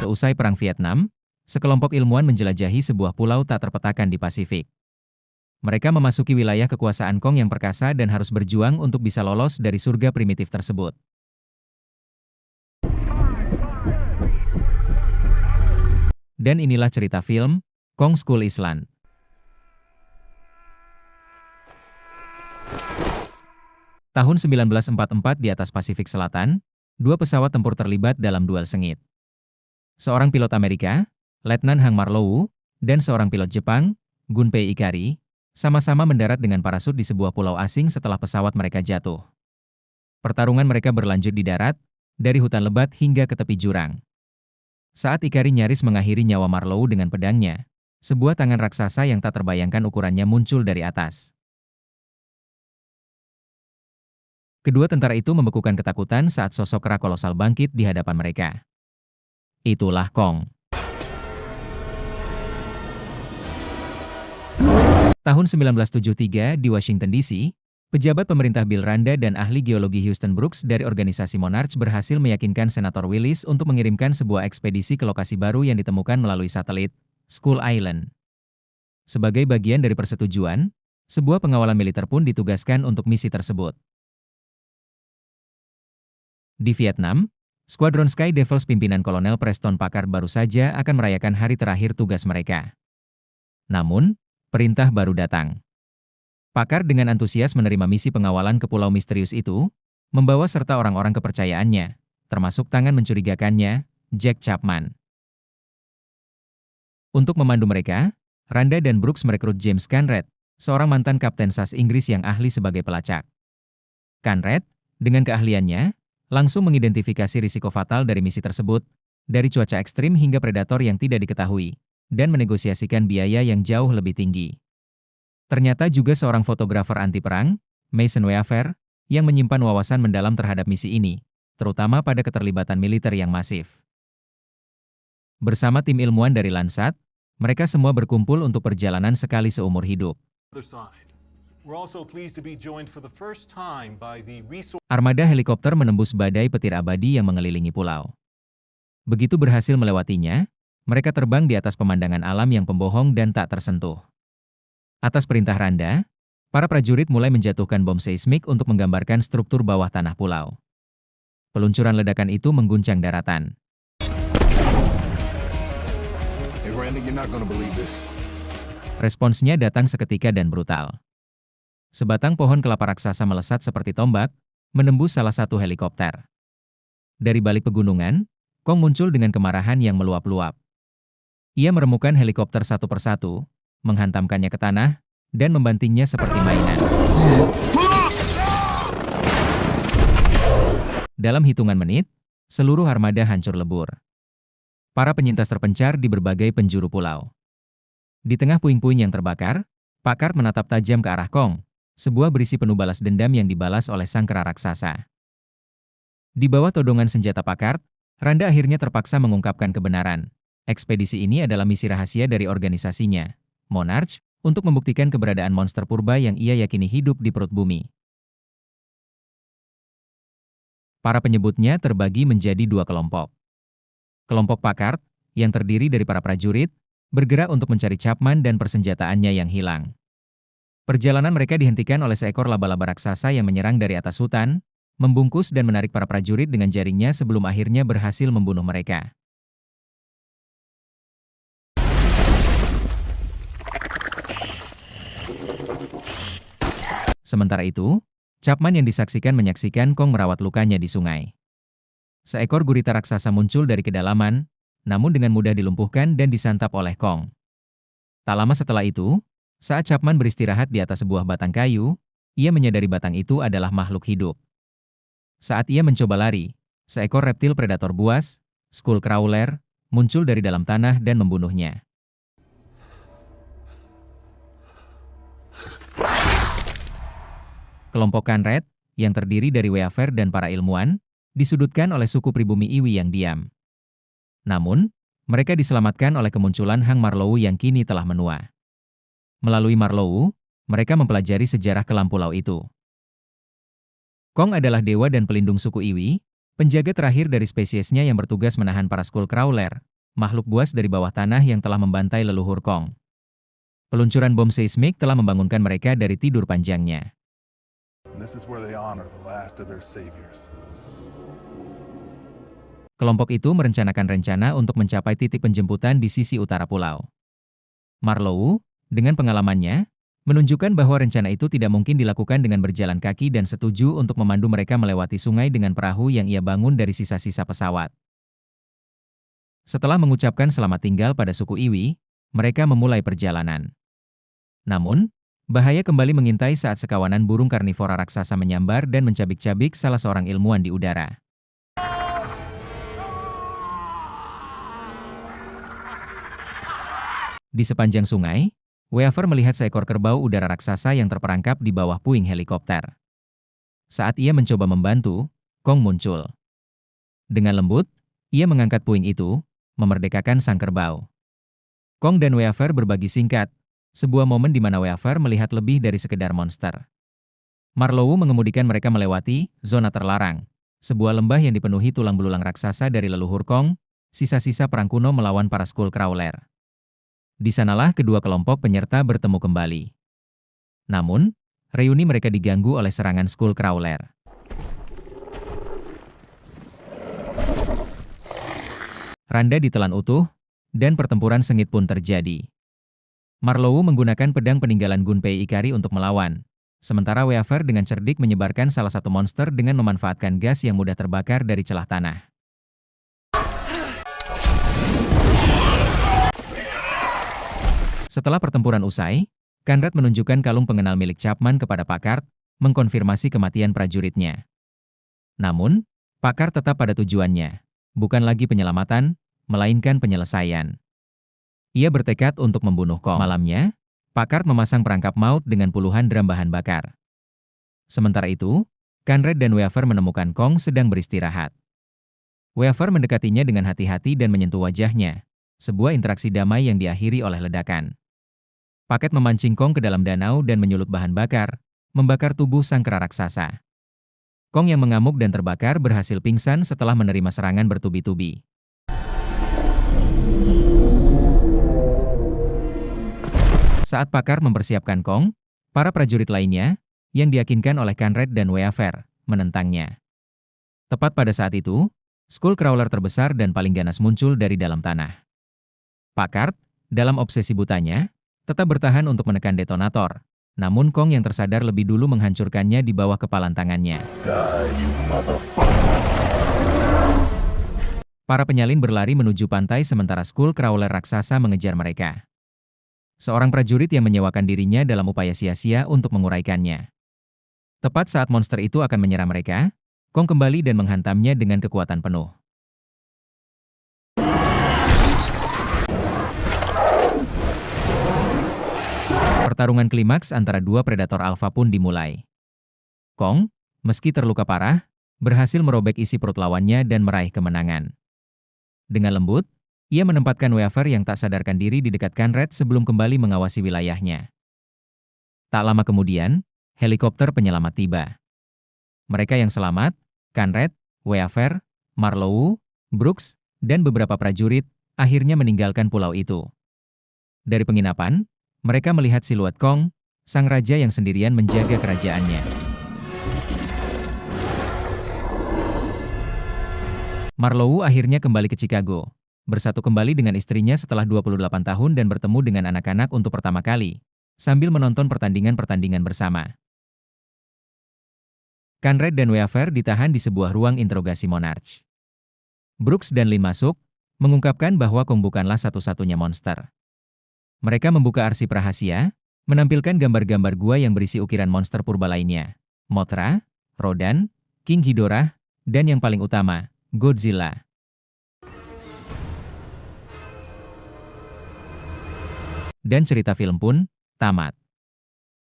Seusai Perang Vietnam, sekelompok ilmuwan menjelajahi sebuah pulau tak terpetakan di Pasifik. Mereka memasuki wilayah kekuasaan Kong yang perkasa dan harus berjuang untuk bisa lolos dari surga primitif tersebut. Dan inilah cerita film, Kong Skull Island. Tahun 1944 di atas Pasifik Selatan, dua pesawat tempur terlibat dalam duel sengit. Seorang pilot Amerika, Letnan Hang Marlowe, dan seorang pilot Jepang, Gunpei Ikari, sama-sama mendarat dengan parasut di sebuah pulau asing setelah pesawat mereka jatuh. Pertarungan mereka berlanjut di darat, dari hutan lebat hingga ke tepi jurang. Saat Ikari nyaris mengakhiri nyawa Marlowe dengan pedangnya, sebuah tangan raksasa yang tak terbayangkan ukurannya muncul dari atas. Kedua tentara itu membekukan ketakutan saat sosok kera kolosal bangkit di hadapan mereka. Itulah Kong. Tahun 1973 di Washington DC, pejabat pemerintah Bill Randa dan ahli geologi Houston Brooks dari organisasi Monarch berhasil meyakinkan Senator Willis untuk mengirimkan sebuah ekspedisi ke lokasi baru yang ditemukan melalui satelit, Skull Island. Sebagai bagian dari persetujuan, sebuah pengawalan militer pun ditugaskan untuk misi tersebut. Di Vietnam, Skuadron Sky Devils pimpinan Kolonel Preston Packard baru saja akan merayakan hari terakhir tugas mereka. Namun, perintah baru datang. Packard dengan antusias menerima misi pengawalan ke pulau misterius itu, membawa serta orang-orang kepercayaannya, termasuk tangan mencurigakannya, Jack Chapman. Untuk memandu mereka, Randa dan Brooks merekrut James Conrad, seorang mantan kapten SAS Inggris yang ahli sebagai pelacak. Conrad, dengan keahliannya, langsung mengidentifikasi risiko fatal dari misi tersebut, dari cuaca ekstrim hingga predator yang tidak diketahui, dan menegosiasikan biaya yang jauh lebih tinggi. Ternyata juga seorang fotografer anti-perang, Mason Weaver, yang menyimpan wawasan mendalam terhadap misi ini, terutama pada keterlibatan militer yang masif. Bersama tim ilmuwan dari Landsat, mereka semua berkumpul untuk perjalanan sekali seumur hidup. Armada helikopter menembus badai petir abadi yang mengelilingi pulau. Begitu berhasil melewatinya, mereka terbang di atas pemandangan alam yang pembohong dan tak tersentuh. Atas perintah Randa, para prajurit mulai menjatuhkan bom seismik untuk menggambarkan struktur bawah tanah pulau. Peluncuran ledakan itu mengguncang daratan. Hey Randy, you're not gonna believe this. Responsnya datang seketika dan brutal. Sebatang pohon kelapa raksasa melesat seperti tombak, menembus salah satu helikopter. Dari balik pegunungan, Kong muncul dengan kemarahan yang meluap-luap. Ia meremukkan helikopter satu persatu, menghantamkannya ke tanah, dan membantingnya seperti mainan. Dalam hitungan menit, seluruh armada hancur lebur. Para penyintas terpencar di berbagai penjuru pulau. Di tengah puing-puing yang terbakar, Packard menatap tajam ke arah Kong, sebuah berisi penuh balas dendam yang dibalas oleh sang kera raksasa. Di bawah todongan senjata Packard, Randa akhirnya terpaksa mengungkapkan kebenaran. Ekspedisi ini adalah misi rahasia dari organisasinya, Monarch, untuk membuktikan keberadaan monster purba yang ia yakini hidup di perut bumi. Para penyebutnya terbagi menjadi dua kelompok. Kelompok Packard, yang terdiri dari para prajurit, bergerak untuk mencari Chapman dan persenjataannya yang hilang. Perjalanan mereka dihentikan oleh seekor laba-laba raksasa yang menyerang dari atas hutan, membungkus dan menarik para prajurit dengan jaringnya sebelum akhirnya berhasil membunuh mereka. Sementara itu, Chapman yang menyaksikan Kong merawat lukanya di sungai. Seekor gurita raksasa muncul dari kedalaman, namun dengan mudah dilumpuhkan dan disantap oleh Kong. Tak lama setelah itu, saat Chapman beristirahat di atas sebuah batang kayu, ia menyadari batang itu adalah makhluk hidup. Saat ia mencoba lari, seekor reptil predator buas, Skull Crawler, muncul dari dalam tanah dan membunuhnya. Kelompok Conrad, yang terdiri dari Weaver dan para ilmuwan, disudutkan oleh suku pribumi Iwi yang diam. Namun, mereka diselamatkan oleh kemunculan Hang Marlowe yang kini telah menua. Melalui Marlowe, mereka mempelajari sejarah kelam pulau itu. Kong adalah dewa dan pelindung suku Iwi, penjaga terakhir dari spesiesnya yang bertugas menahan para Skull Crawler, makhluk buas dari bawah tanah yang telah membantai leluhur Kong. Peluncuran bom seismik telah membangunkan mereka dari tidur panjangnya. This is where they honor the last of their saviors. Kelompok itu merencanakan rencana untuk mencapai titik penjemputan di sisi utara pulau. Marlowe, dengan pengalamannya, menunjukkan bahwa rencana itu tidak mungkin dilakukan dengan berjalan kaki dan setuju untuk memandu mereka melewati sungai dengan perahu yang ia bangun dari sisa-sisa pesawat. Setelah mengucapkan selamat tinggal pada suku Iwi, mereka memulai perjalanan. Namun, bahaya kembali mengintai saat sekawanan burung karnivora raksasa menyambar dan mencabik-cabik salah seorang ilmuwan di udara. Di sepanjang sungai, Weaver melihat seekor kerbau udara raksasa yang terperangkap di bawah puing helikopter. Saat ia mencoba membantu, Kong muncul. Dengan lembut, ia mengangkat puing itu, memerdekakan sang kerbau. Kong dan Weaver berbagi singkat, sebuah momen di mana Weaver melihat lebih dari sekedar monster. Marlowe mengemudikan mereka melewati zona terlarang, sebuah lembah yang dipenuhi tulang belulang raksasa dari leluhur Kong, sisa-sisa perang kuno melawan para Skullcrawler. Di sanalah kedua kelompok penyerta bertemu kembali. Namun, reuni mereka diganggu oleh serangan Skullcrawler. Randa ditelan utuh, dan pertempuran sengit pun terjadi. Marlowe menggunakan pedang peninggalan Gunpei Ikari untuk melawan, sementara Weaver dengan cerdik menyebarkan salah satu monster dengan memanfaatkan gas yang mudah terbakar dari celah tanah. Setelah pertempuran usai, Conrad menunjukkan kalung pengenal milik Chapman kepada Packard, mengkonfirmasi kematian prajuritnya. Namun, Packard tetap pada tujuannya, bukan lagi penyelamatan, melainkan penyelesaian. Ia bertekad untuk membunuh Kong. Malamnya, Packard memasang perangkap maut dengan puluhan drum bahan bakar. Sementara itu, Conrad dan Weaver menemukan Kong sedang beristirahat. Weaver mendekatinya dengan hati-hati dan menyentuh wajahnya, sebuah interaksi damai yang diakhiri oleh ledakan. Paket memancing Kong ke dalam danau dan menyulut bahan bakar, membakar tubuh sang kera raksasa. Kong yang mengamuk dan terbakar berhasil pingsan setelah menerima serangan bertubi-tubi. Saat Packard mempersiapkan Kong, para prajurit lainnya, yang diyakinkan oleh Conrad dan Weaver, menentangnya. Tepat pada saat itu, Skullcrawler terbesar dan paling ganas muncul dari dalam tanah. Packard, dalam obsesi butanya, tetap bertahan untuk menekan detonator, namun Kong yang tersadar lebih dulu menghancurkannya di bawah kepalan tangannya. Die, you motherfucker. Para penyalin berlari menuju pantai sementara Skullcrawler raksasa mengejar mereka. Seorang prajurit yang menyewakan dirinya dalam upaya sia-sia untuk menguraikannya. Tepat saat monster itu akan menyerang mereka, Kong kembali dan menghantamnya dengan kekuatan penuh. Pertarungan klimaks antara dua predator alfa pun dimulai. Kong, meski terluka parah, berhasil merobek isi perut lawannya dan meraih kemenangan. Dengan lembut, ia menempatkan Weaver yang tak sadarkan diri di dekat Conrad sebelum kembali mengawasi wilayahnya. Tak lama kemudian, helikopter penyelamat tiba. Mereka yang selamat, Conrad, Weaver, Marlowe, Brooks, dan beberapa prajurit, akhirnya meninggalkan pulau itu. Dari penginapan, mereka melihat siluet Kong, sang raja yang sendirian menjaga kerajaannya. Marlowe akhirnya kembali ke Chicago, bersatu kembali dengan istrinya setelah 28 tahun dan bertemu dengan anak-anak untuk pertama kali, sambil menonton pertandingan-pertandingan bersama. Conrad dan Weaver ditahan di sebuah ruang interogasi Monarch. Brooks dan Lin masuk, mengungkapkan bahwa Kong bukanlah satu-satunya monster. Mereka membuka arsip rahasia, menampilkan gambar-gambar gua yang berisi ukiran monster purba lainnya, Mothra, Rodan, King Ghidorah, dan yang paling utama, Godzilla. Dan cerita film pun tamat.